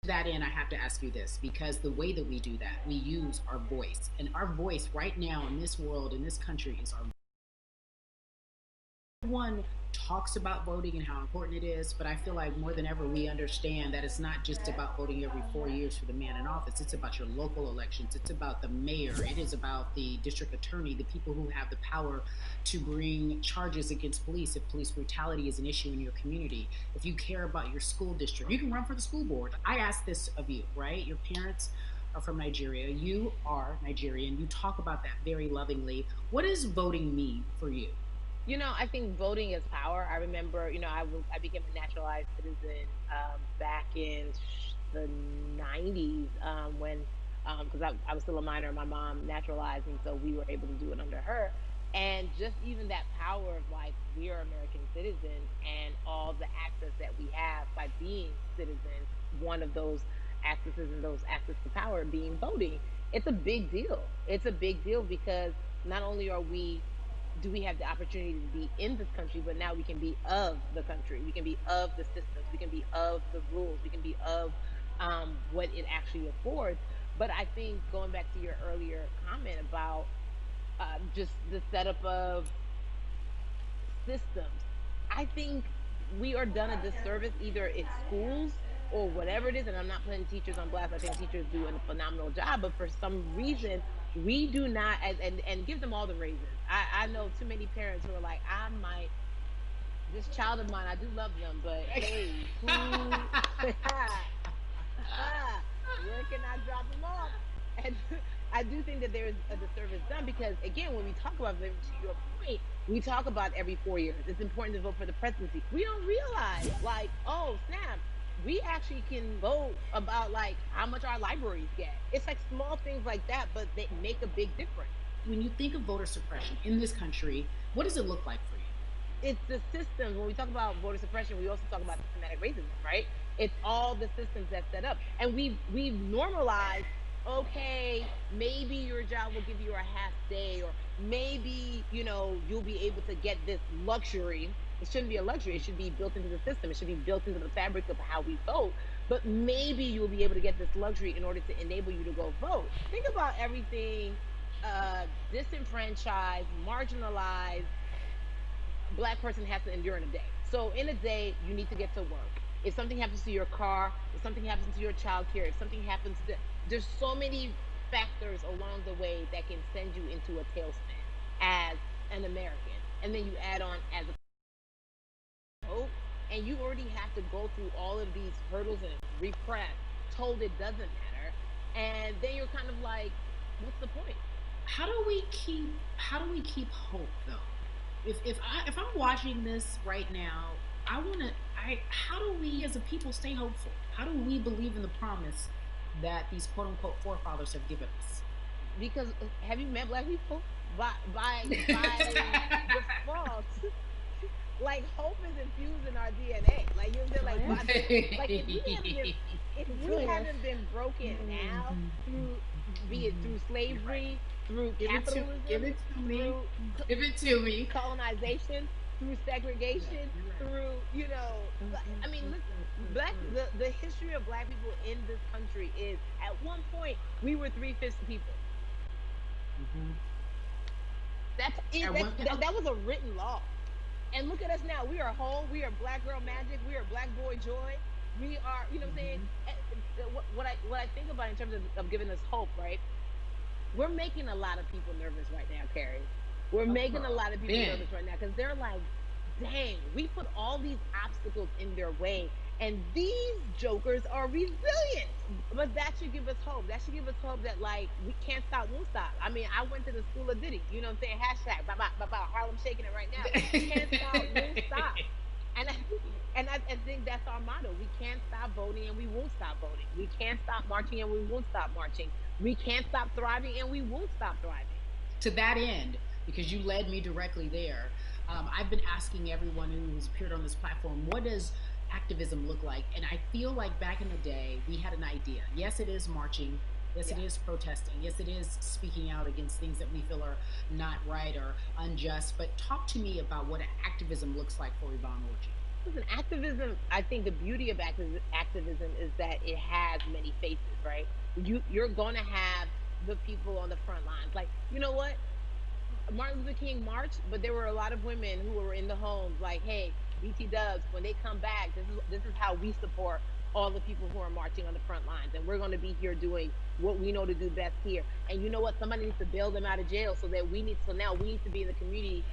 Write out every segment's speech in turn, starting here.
To that end, I have to ask you this, because the way that we do that, we use our voice. And our voice right now in this world, in this country, is our one talks about voting and how important it is, but I feel like more than ever we understand that it's not just about voting every 4 years for the man in office. It's about your local elections. It's about the mayor. It is about the district attorney, the people who have the power to bring charges against police if police brutality is an issue in your community. If you care about your school district, you can run for the school board. I ask this of you, right? Your parents are from Nigeria. You are Nigerian. You talk about that very lovingly. What does voting mean for you? I think voting is power. I remember, I became a naturalized citizen back in the '90s when, because I was still a minor. My mom naturalized, and so we were able to do it under her. And just even that power of like we are American citizens and all the access that we have by being citizens. One of those accesses and those access to power being voting. It's a big deal. It's a big deal because not only are we do we have the opportunity to be in this country, but now we can be of the country. We can be of the systems. We can be of the rules. We can be of what it actually affords. But I think going back to your earlier comment about just the setup of systems, I think we are done a disservice either in schools or whatever it is. And I'm not putting teachers on blast. I think teachers do a phenomenal job, but for some reason, we do not, and give them all the raises. I know too many parents who are like, I might, this child of mine, I do love them, but hey, who, where can I drop them off? And I do think that there is a disservice done because, again, when we talk about voting, to your point, we talk about every 4 years. It's important to vote for the presidency. We don't realize, like, oh, snap, we actually can vote about, like, how much our libraries get. It's like small things like that, but they make a big difference. When you think of voter suppression in this country, what does it look like for you? It's the systems. When we talk about voter suppression, we also talk about systematic racism, right? It's all the systems that set up, and we've normalized. Okay, maybe your job will give you a half day, or maybe you'll be able to get this luxury. It shouldn't be a luxury. It should be built into the system. It should be built into the fabric of how we vote. But maybe you'll be able to get this luxury in order to enable you to go vote. Think about everything disenfranchised, marginalized Black person has to endure in a day. So in a day, you need to get to work. If something happens to your car, if something happens to your child care, if something happens to, there's so many factors along the way that can send you into a tailspin as an American. And then you add on as a vote, and you already have to go through all of these hurdles and repress, told it doesn't matter. And then you're kind of like, what's the point? How do we keep hope though? If I'm watching this right now, I want to I how do we as a people stay hopeful? How do we believe in the promise that these quote unquote forefathers have given us? Because have you met Black people? By default, like hope is infused in our DNA. Like you're just like, like if we haven't been broken now through, be it through slavery, through Give capitalism, it to me. through Give it to me. colonization, through segregation, through I mean, listen, the history of Black people in this country is at one point we were 3/5 people. Mm-hmm. That's it. At one, That was a written law. And look at us now. We are whole. We are Black girl magic. We are Black boy joy. We are, you know what I'm saying? mm-hmm. What I think about in terms of giving us hope, right? We're making a lot of people nervous right now, Carrie. We're making a lot of people Ben. nervous right now because they're like, dang, we put all these obstacles in their way, and these jokers are resilient. But that should give us hope. That should give us hope that like we can't stop, won't stop. I mean, I went to the school of Diddy. You know what I'm saying? Hashtag, Harlem shaking it right now. We can't stop, won't stop. And I think that's our motto. We can't stop voting and we won't stop voting. We can't stop marching and we won't stop marching. We can't stop thriving and we won't stop thriving. To that end, because you led me directly there, I've been asking everyone who's appeared on this platform, what does activism look like? And I feel like back in the day, we had an idea. Yes, it is marching. Yes, Yeah. it is protesting. Yes, it is speaking out against things that we feel are not right or unjust. But talk to me about what activism looks like for Yvonne Orji. Listen, activism, I think the beauty of activism is that it has many faces, right? You're going to have the people on the front lines. Like, you know what? Martin Luther King marched, but there were a lot of women who were in the homes like, hey, BT Dubs, when they come back, this is how we support all the people who are marching on the front lines. And we're going to be here doing what we know to do best here. And you know what? Somebody needs to bail them out of jail so now we need to be in the community,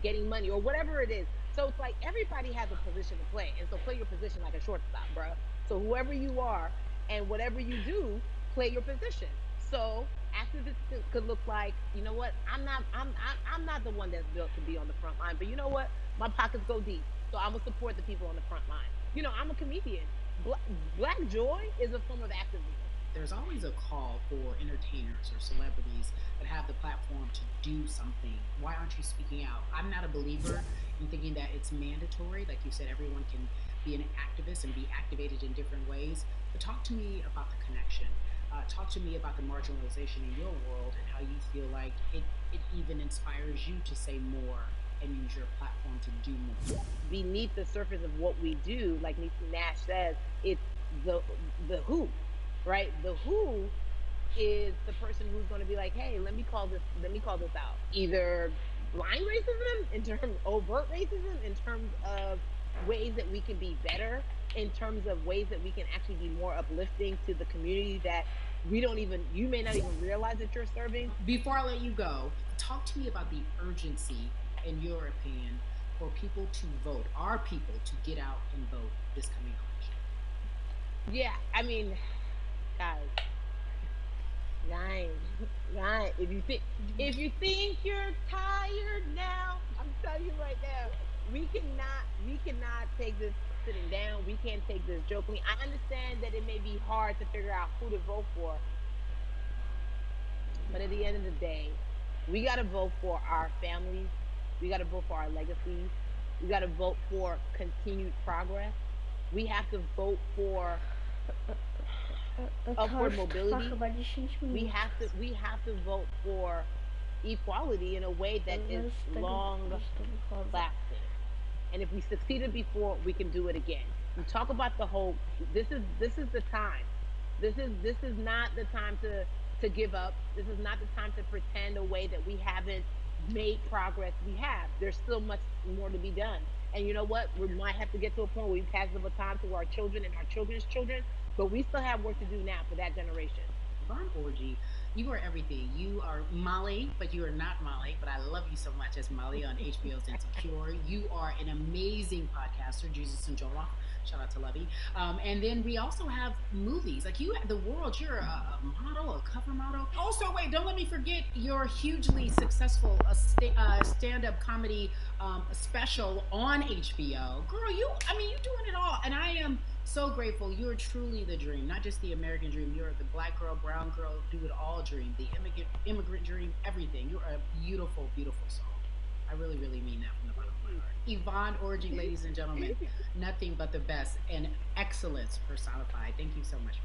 getting money or whatever it is. So it's like everybody has a position to play. And so play your position like a shortstop, bro. So whoever you are and whatever you do, play your position. So activism could look like, you know what? I'm not the one that's built to be on the front line, but you know what? My pockets go deep, so I'm gonna support the people on the front line. I'm a comedian. Black joy is a form of activism. There's always a call for entertainers or celebrities that have the platform to do something. Why aren't you speaking out? I'm not a believer in thinking that it's mandatory. Like you said, everyone can be an activist and be activated in different ways. But talk to me about the connection. Talk to me about the marginalization in your world and how you feel like it even inspires you to say more and use your platform to do more. Beneath the surface of what we do, like Niecy Nash says, it's the who, right? The who is the person who's going to be like, hey, let me call this out. Either blind racism in terms overt racism in terms of ways that we can be better, in terms of ways that we can actually be more uplifting to the community that you may not even realize that you're serving. Before I let you go, talk to me about the urgency, in your opinion, for people to vote, our people to get out and vote this coming election. Yeah, I mean, guys, nine. If you think you're tired now, I'm telling you right now, we cannot take this sitting down. We can't take this jokingly. I understand that it may be hard to figure out who to vote for, but at the end of the day, we got to vote for our families. We got to vote for our legacies. We got to vote for continued progress. We have to vote for upward mobility. We have to vote for equality in a way that is long lasting. And if we succeeded before, we can do it again. You talk about the whole. This is the time. This is not the time to give up. This is not the time to pretend away that we haven't made progress. We have. There's still much more to be done. And you know what? We might have to get to a point where we pass the baton to our children and our children's children, but we still have work to do now for that generation. Yvonne Orji, you are everything. You are Molly, but you are not Molly, but I love you so much as Molly on HBO's Insecure. You are an amazing podcaster, Jesus and Jola. Shout out to Lovey. And then we also have movies. Like you, The World, you're a model, a cover model. Also, wait, don't let me forget your hugely successful stand-up comedy special on HBO. Girl, you're doing it all. And I am so grateful. You're truly the dream, not just the American dream. You're the black girl, brown girl, do it all dream, the immigrant dream, everything. You're a beautiful, beautiful soul. I really, really mean that from the bottom of my heart. Yvonne Orji, ladies and gentlemen, nothing but the best and excellence personified. Thank you so much.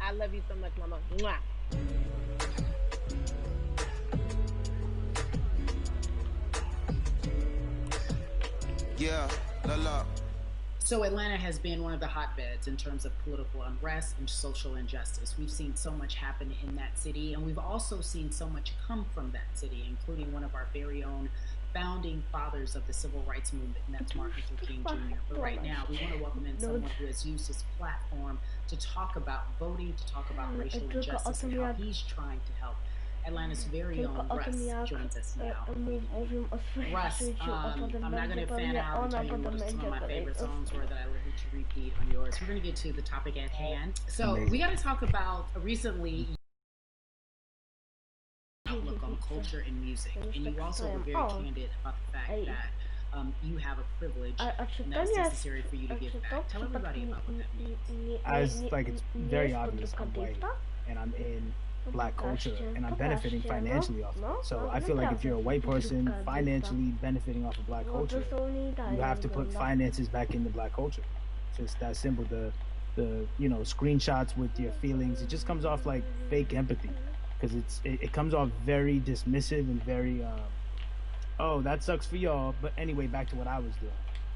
I love you so much, Mama. Mwah. Yeah, la. So Atlanta has been one of the hotbeds in terms of political unrest and social injustice. We've seen so much happen in that city, and we've also seen so much come from that city, including one of our very own founding fathers of the civil rights movement, and that's Martin Luther King Jr. But right now, we want to welcome in someone who has used his platform to talk about voting, to talk about racial injustice, and how he's trying to help. Atlanta's very own Russ joins us now. Russ, I'm not going to fan out and tell you what some of my favorite songs were that I listened to repeat on yours. We're going to get to the topic at hand. So we got to talk about recently outlook on culture and music, and you also were very candid about the fact that you have a privilege and that's necessary for you to give back. Tell everybody about what that means. It's very obvious I'm white and I'm in black culture and I'm benefiting financially off of it. So I feel like if you're a white person financially benefiting off of black culture, you have to put finances back into black culture. Just that simple. The screenshots with your feelings, it just comes off like fake empathy, because it comes off very dismissive and very oh, that sucks for y'all, but anyway, back to what I was doing.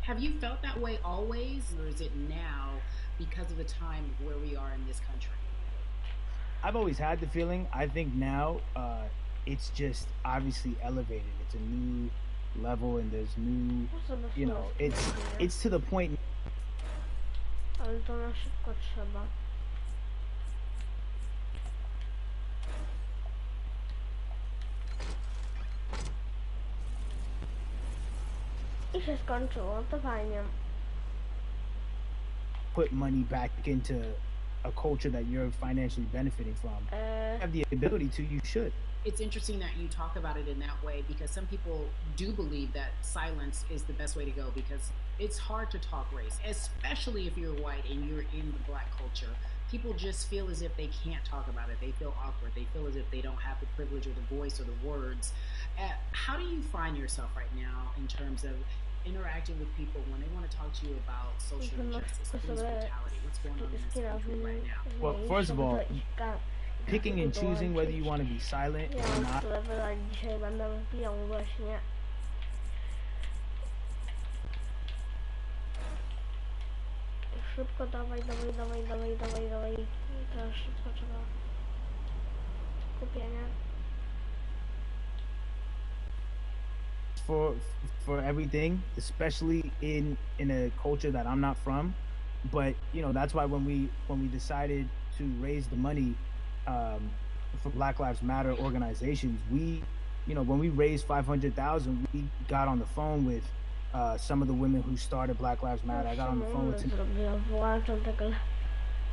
Have you felt that way always, or is it now because of the time of where we are in this country? I've always had the feeling. I think now it's just obviously elevated. It's a new level, and there's new, it's to the point. Ale to na szybko trzeba. I się skończyło, to fajnie. Put money back into a culture that you're financially benefiting from. Have the ability to, you should. It's interesting that you talk about it in that way, because some people do believe that silence is the best way to go, because it's hard to talk race, especially if you're white and you're in the black culture. People just feel as if they can't talk about it. They feel awkward. They feel as if they don't have the privilege or the voice or the words. How do you find yourself right now in terms of interacting with people when they want to talk to you about social injustice, police brutality? What's going on in this country right now? Well, first of all, picking and choosing whether you want to be silent or not. Szybko, dawaj. Teraz szybko trzeba. Kupienie. For everything, especially in a culture that I'm not from. But that's why when we decided to raise the money for Black Lives Matter organizations, when we raised 500,000, we got on the phone with some of the women who started Black Lives Matter. I got on the phone with